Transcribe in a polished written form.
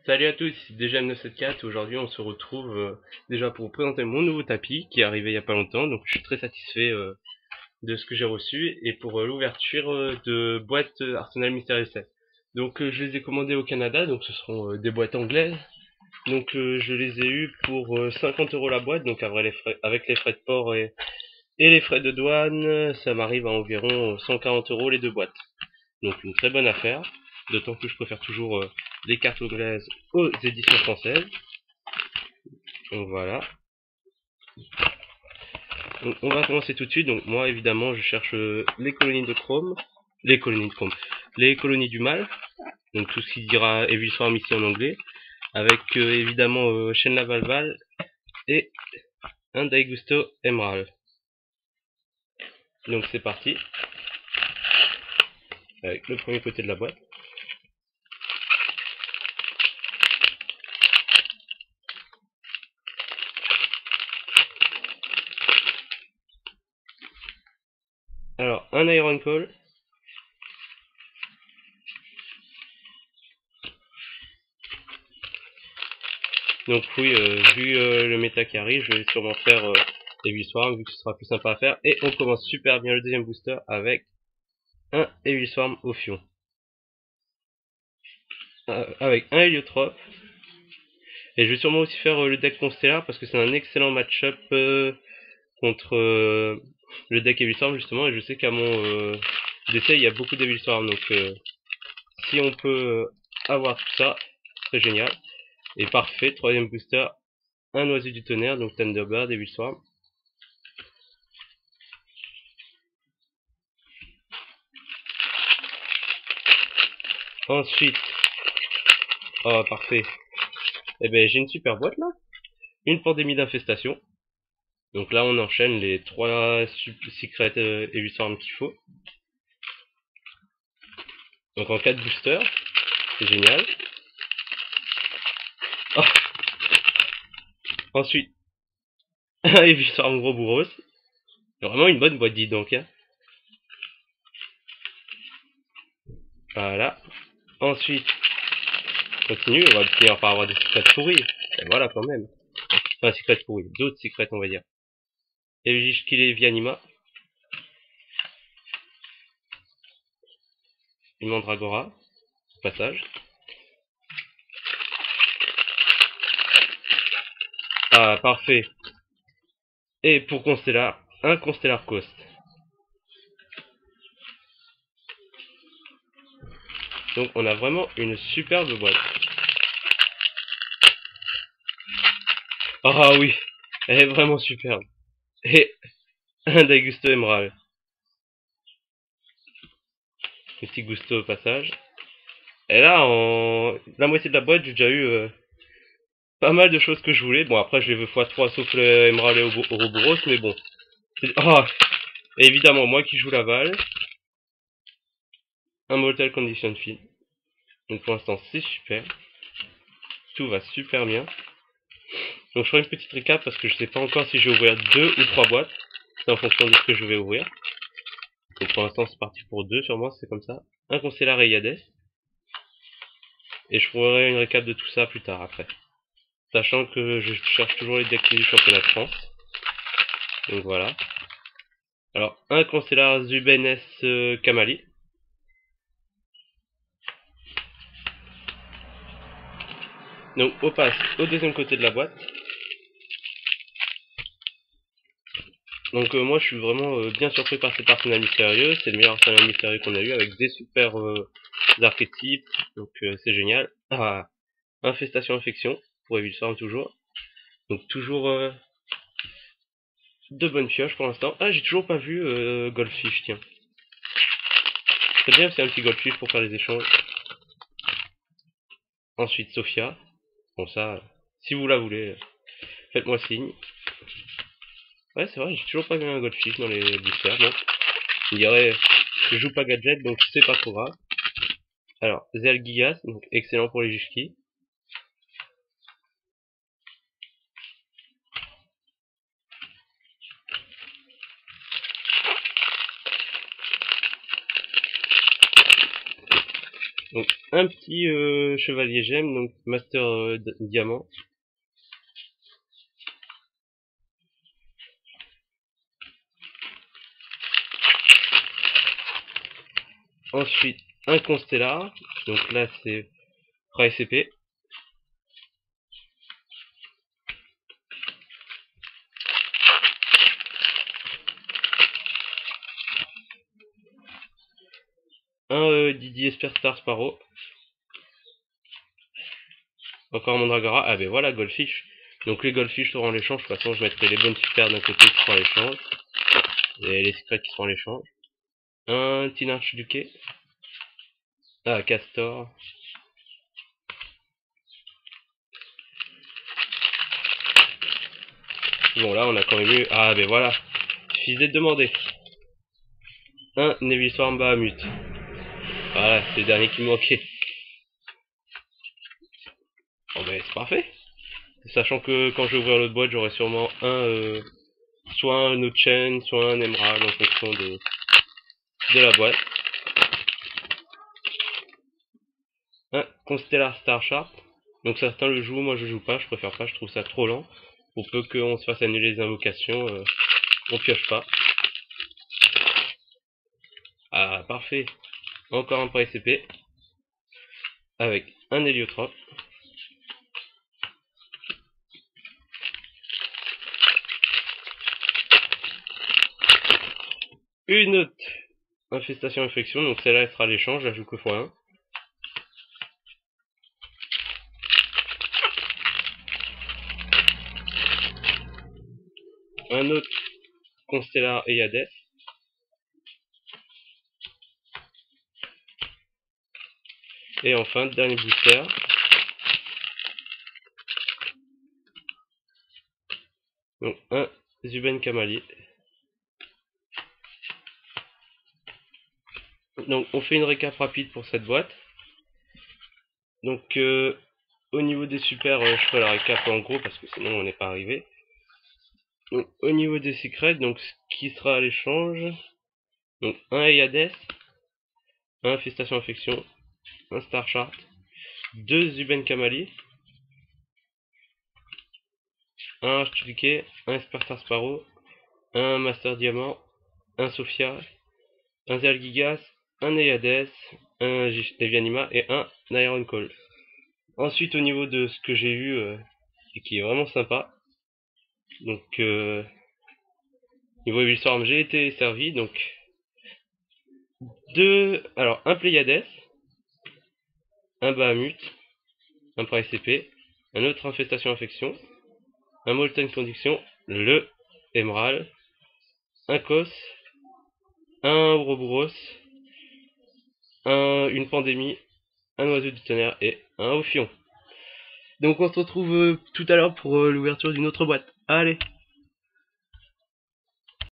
Salut à tous, ici DGM974. Aujourd'hui, on se retrouve déjà pour vous présenter mon nouveau tapis qui est arrivé il y a pas longtemps. Donc, je suis très satisfait de ce que j'ai reçu et pour l'ouverture de boîtes Arsenal Mystery 7. Donc, je les ai commandées au Canada. Donc, ce seront des boîtes anglaises. Donc, je les ai eues pour 50 € la boîte. Donc, avec les frais de port et les frais de douane, ça m'arrive à environ 140 € les deux boîtes. Donc, une très bonne affaire. D'autant que je préfère toujours les cartes anglaises aux éditions françaises. Donc voilà. Donc on va commencer tout de suite. Donc moi évidemment je cherche les colonies de chrome. Les colonies de chrome. Les colonies du mal. Donc tout ce qui dira Evil Swarm ici en anglais. Avec évidemment Shenla Valval et un Daigusto Emerald. Donc c'est parti. Avec le premier côté de la boîte. Alors, un Iron Call. Donc oui, vu le méta qui arrive, je vais sûrement faire Evil Swarm, vu que ce sera plus sympa à faire. Et on commence super bien le deuxième booster avec un Evil Swarm au fion. Avec un Héliotrope. Et je vais sûrement aussi faire le deck Constellar, parce que c'est un excellent match-up contre le deck Evil Swarm justement. Et je sais qu'à mon décès, il y a beaucoup d'Evil Swarm. Donc si on peut avoir tout ça, c'est génial. Et parfait, troisième booster, un oiseau du tonnerre, donc Thunderbird, Evil Swarm. Ensuite, oh parfait, eh ben j'ai une super boîte là, une pandémie d'infestation. Donc là on enchaîne les 3 secrets Evil Swarm qu'il faut. Donc en 4 boosters, c'est génial. Oh. Ensuite, un Evil Swarm gros bourros. Vraiment une bonne boîte dit donc. Hein. Voilà. Ensuite, on continue, on va finir par avoir des secrets pourris. Et voilà quand même. Enfin, secrets pourris, d'autres secrets on va dire. Evil Vianima. Une Mandragora. Passage. Ah, parfait. Et pour Constellar, un Constellar Coast. Donc on a vraiment une superbe boîte. Ah oui, elle est vraiment superbe. Et un Daigusto Emerald. Un petit Gusto au passage. Et là, en la moitié de la boîte, j'ai déjà eu pas mal de choses que je voulais. Bon, après, je les veux x3 sauf le Emerald et Ouroboros, mais bon. Ah, et évidemment, moi qui joue Laval, un Mortal Condition Field. Donc pour l'instant, c'est super. Tout va super bien. Donc je ferai une petite récap parce que je sais pas encore si je vais ouvrir 2 ou 3 boîtes. C'est en fonction de ce que je vais ouvrir. Donc pour l'instant, c'est parti pour 2 sur moi, c'est comme ça. Un Constellar et Yades. Et je ferai une récap de tout ça plus tard après. Sachant que je cherche toujours les decks du championnat de France. Donc voilà. Alors, un Constellar Zubenes Kamali. Donc on passe au deuxième côté de la boîte. Donc moi je suis vraiment bien surpris par cet arsenal mystérieux. C'est le meilleur arsenal mystérieux qu'on a eu avec des super archétypes. Donc c'est génial. Ah, infestation infection pour Evil Swarm toujours. Donc toujours de bonnes pioches pour l'instant. Ah, j'ai toujours pas vu Goldfish, tiens. C'est bien, c'est un petit Goldfish pour faire les échanges. Ensuite Sophia. Bon ça, si vous la voulez, faites-moi signe. Ouais, c'est vrai, j'ai toujours pas vu un Goldfish dans les boosters. Bon, je dirais, je joue pas gadget, donc c'est pas trop grave. Alors, Zelgigas, donc excellent pour les Jishki. Donc un petit chevalier gemme, donc master diamant. Ensuite un constellar, donc là c'est price épée. Un Didier Star Sparrow. Encore Mandragora. Ah ben voilà, Goldfish. Donc les Goldfish seront en l'échange. De toute façon, je mettrai les bonnes super d'un côté qui seront en l'échange. Et les secrets qui seront en l'échange. Un Teen Archiduquet. Ah, Castor. Bon, là, on a quand même eu... Ah ben voilà. Suffisait de demander. Un Neviswarm Bahamut. Voilà, c'est le dernier qui me manquait. Bon ben c'est parfait. Sachant que quand je vais ouvrir l'autre boîte, j'aurai sûrement soit un autre chaîne, soit un émerald en fonction de la boîte. Un Constellar Star Sharp. Donc certains le jouent, moi je joue pas, je préfère pas, je trouve ça trop lent. Pour peu qu'on se fasse annuler les invocations, on pioche pas. Ah parfait. Encore un price épée. Avec un héliotrope. Une autre infestation infection, donc celle-là sera l'échange, je la joue que x1. Un autre Constellar et Hades. Et enfin, dernier booster. Donc un Zuben Kamali. Donc on fait une récap rapide pour cette boîte. Donc au niveau des super, je ferai la récap en gros parce que sinon on n'est pas arrivé. Donc au niveau des secrets, donc ce qui sera à l'échange, donc un Hades, un Infestation Infection, un Star Chart, deux Zuben Kamali, un Archduquet, un Espertar Sparrow, un Master Diamant, un Sophia, un Zergigas, un Hades, un Devianima et un Iron Call. Ensuite au niveau de ce que j'ai eu et qui est vraiment sympa, donc niveau Wildstorm j'ai été servi, donc alors un Pléiades, un Bahamut, un Price épée, un autre Infestation Infection, un Molten Conduction, le Emerald, un Kos, un Ouroboros, une Pandémie, un Oiseau du Tonnerre et un Ophion. Donc on se retrouve tout à l'heure pour l'ouverture d'une autre boîte. Allez!